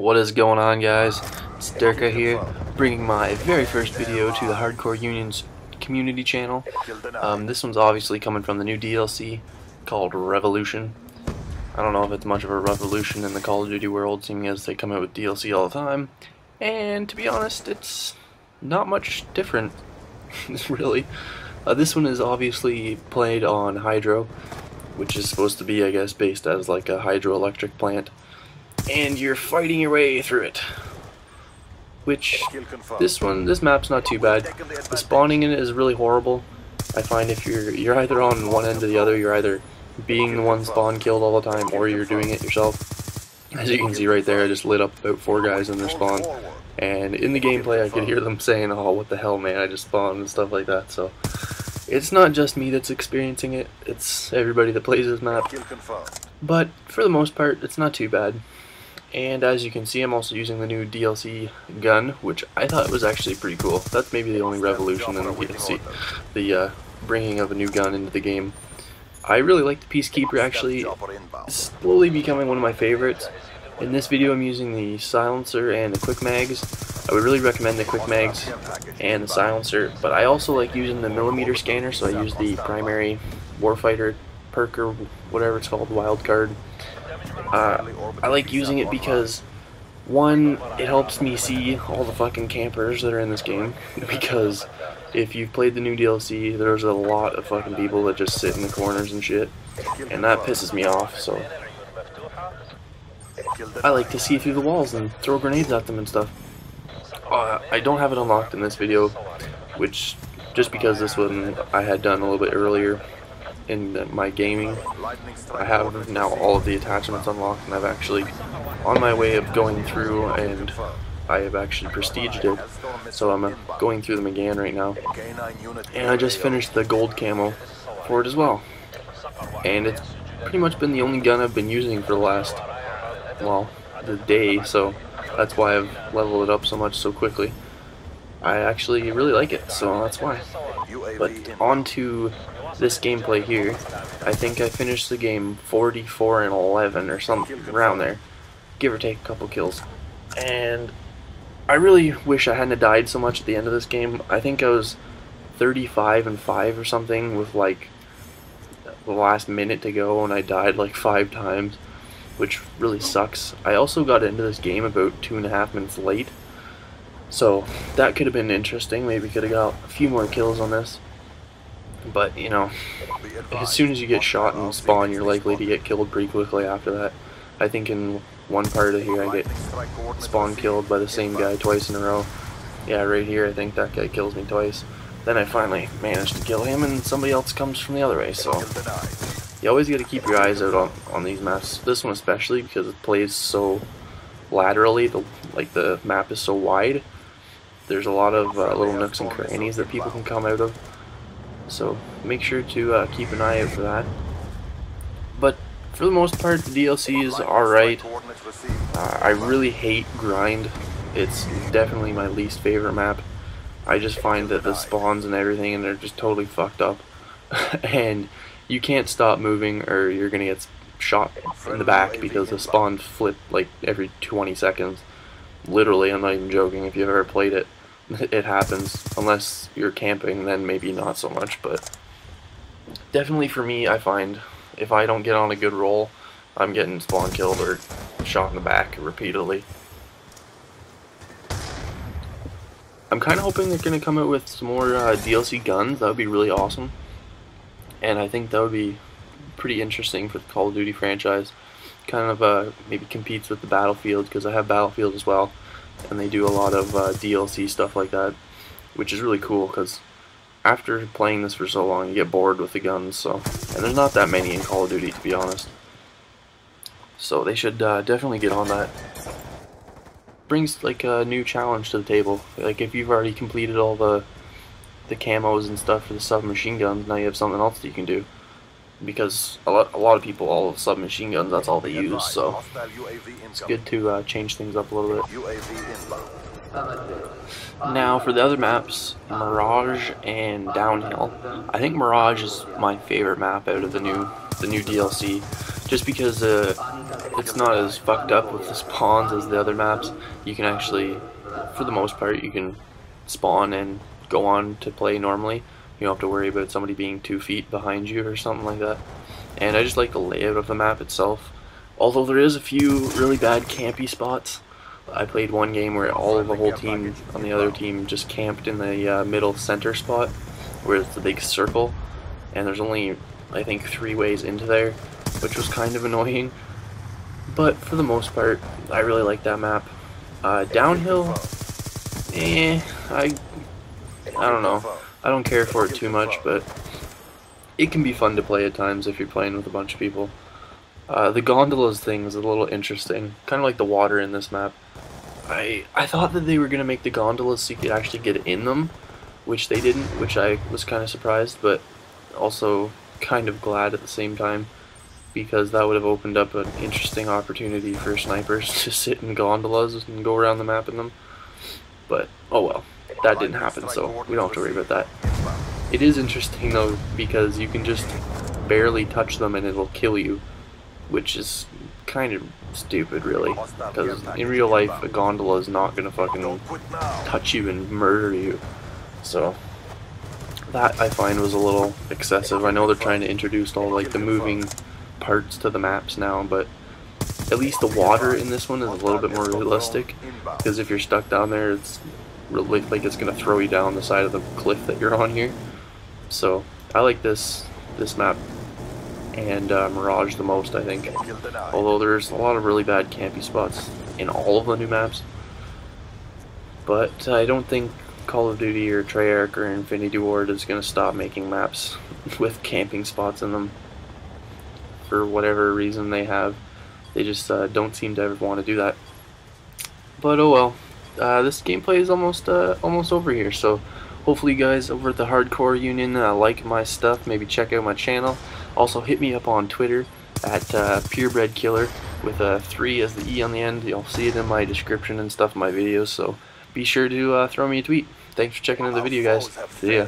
What is going on, guys? It's Derka here, bringing my very first video to the Hardcore Union's community channel. This one's obviously coming from the new DLC called Revolution. I don't know if it's much of a revolution in the Call of Duty world, seeing as they come out with DLC all the time. And to be honest, it's not much different, really. This one is obviously played on Hydro, which is supposed to be, I guess, based as like a hydroelectric plant. And you're fighting your way through it. Which, this map's not too bad. The spawning in it is really horrible. I find if you're either on one end or the other, you're either being the one spawn killed all the time, or you're doing it yourself. As you can see right there, I just lit up about 4 guys in their spawn. And in the gameplay I could hear them saying, "Oh, what the hell, man, I just spawned," and stuff like that. So, it's not just me that's experiencing it, it's everybody that plays this map. But, for the most part, it's not too bad. And as you can see, I'm also using the new DLC gun, which I thought was actually pretty cool. That's maybe the only revolution in the DLC, the bringing of a new gun into the game. I really like the Peacekeeper, actually. It's slowly becoming one of my favorites. In this video I'm using the silencer and the quick mags. I would really recommend the quick mags and the silencer, but I also like using the millimeter scanner, so I use the primary warfighter perk or whatever it's called, wildcard. I like using it because, one, it helps me see all the fucking campers that are in this game, because if you've played the new DLC, there's a lot of fucking people that just sit in the corners and shit, and that pisses me off, so I like to see through the walls and throw grenades at them and stuff. I don't have it unlocked in this video, which, just because this one I had done a little bit earlier in my gaming. I have now all of the attachments unlocked, and I've actually on my way of going through, and I have actually prestiged it, so I'm going through them again right now. And I just finished the gold camo for it as well, and it's pretty much been the only gun I've been using for the last, well, the day, so that's why I've leveled it up so much so quickly. I actually really like it, so that's why. But on to this gameplay here. I think I finished the game 44-11 or something around there, give or take a couple kills. And I really wish I hadn't died so much at the end of this game. I think I was 35-5 or something with like the last minute to go, and I died like 5 times, which really sucks. I also got into this game about 2.5 minutes late, so that could have been interesting. Maybe could have got a few more kills on this. But, you know, as soon as you get shot and spawn, you're likely to get killed pretty quickly after that. I think in one part of here I get spawn killed by the same guy twice in a row. Yeah, right here I think that guy kills me twice. Then I finally manage to kill him, and somebody else comes from the other way, so you always got to keep your eyes out on these maps. This one especially, because it plays so laterally, the map is so wide. There's a lot of little nooks and crannies that people can come out of. So make sure to keep an eye out for that. But for the most part, the DLC is alright. I really hate grind. It's definitely my least favorite map. I just find that the spawns and everything, and they're just totally fucked up. And you can't stop moving or you're gonna get shot in the back, because the spawns flip like every 20 seconds. Literally, I'm not even joking. If you've ever played it, it happens. Unless you're camping, then maybe not so much, but definitely for me, I find if I don't get on a good roll, I'm getting spawn killed or shot in the back repeatedly. I'm kind of hoping they're going to come out with some more DLC guns. That would be really awesome, and I think that would be pretty interesting for the Call of Duty franchise. Kind of maybe competes with the Battlefield, because I have Battlefield as well, and they do a lot of DLC stuff like that, which is really cool, because after playing this for so long you get bored with the guns, so, and there's not that many in Call of Duty, to be honest, so they should definitely get on that. Brings like a new challenge to the table. Like if you've already completed all the camos and stuff for the submachine guns, now you have something else that you can do, because a lot of people, all of submachine guns, that's all they use, so it's good to change things up a little bit. Now for the other maps, Mirage and Downhill. I think Mirage is my favorite map out of the new DLC. just because it's not as fucked up with the spawns as the other maps. You can actually, for the most part, you can spawn and go on to play normally. You don't have to worry about somebody being 2 feet behind you or something like that. And I just like the layout of the map itself. Although there is a few really bad campy spots. I played one game where all of the whole team on the other team just camped in the middle center spot, where it's the big circle, and there's only, I think, 3 ways into there, which was kind of annoying. But for the most part, I really like that map. Downhill, I don't know. I don't care for it too much, but it can be fun to play at times if you're playing with a bunch of people. The gondolas thing is a little interesting, kind of like the water in this map. I thought that they were going to make the gondolas so you could actually get in them, which they didn't, which I was kind of surprised, but also kind of glad at the same time, because that would have opened up an interesting opportunity for snipers to sit in gondolas and go around the map in them. But, oh well, that didn't happen, so we don't have to worry about that. It is interesting though, because you can just barely touch them and it'll kill you, which is kind of stupid really, because in real life a gondola is not gonna fucking touch you and murder you. So that I find was a little excessive. I know they're trying to introduce all like the moving parts to the maps now, but at least the water in this one is a little bit more realistic, because if you're stuck down there, it's really like it's gonna throw you down the side of the cliff that you're on here. So I like this map and Mirage the most, I think, although there's a lot of really bad campy spots in all of the new maps. But I don't think Call of Duty or Treyarch or Infinity Ward is going to stop making maps with camping spots in them for whatever reason they have. They just don't seem to ever want to do that. But oh well, this gameplay is almost over here, so hopefully you guys over at the Hardcore Union like my stuff, maybe check out my channel. Also hit me up on Twitter at purebredkiller with a 3 as the E on the end. You'll see it in my description and stuff in my videos, so be sure to throw me a tweet. Thanks for checking out the video, guys. See ya.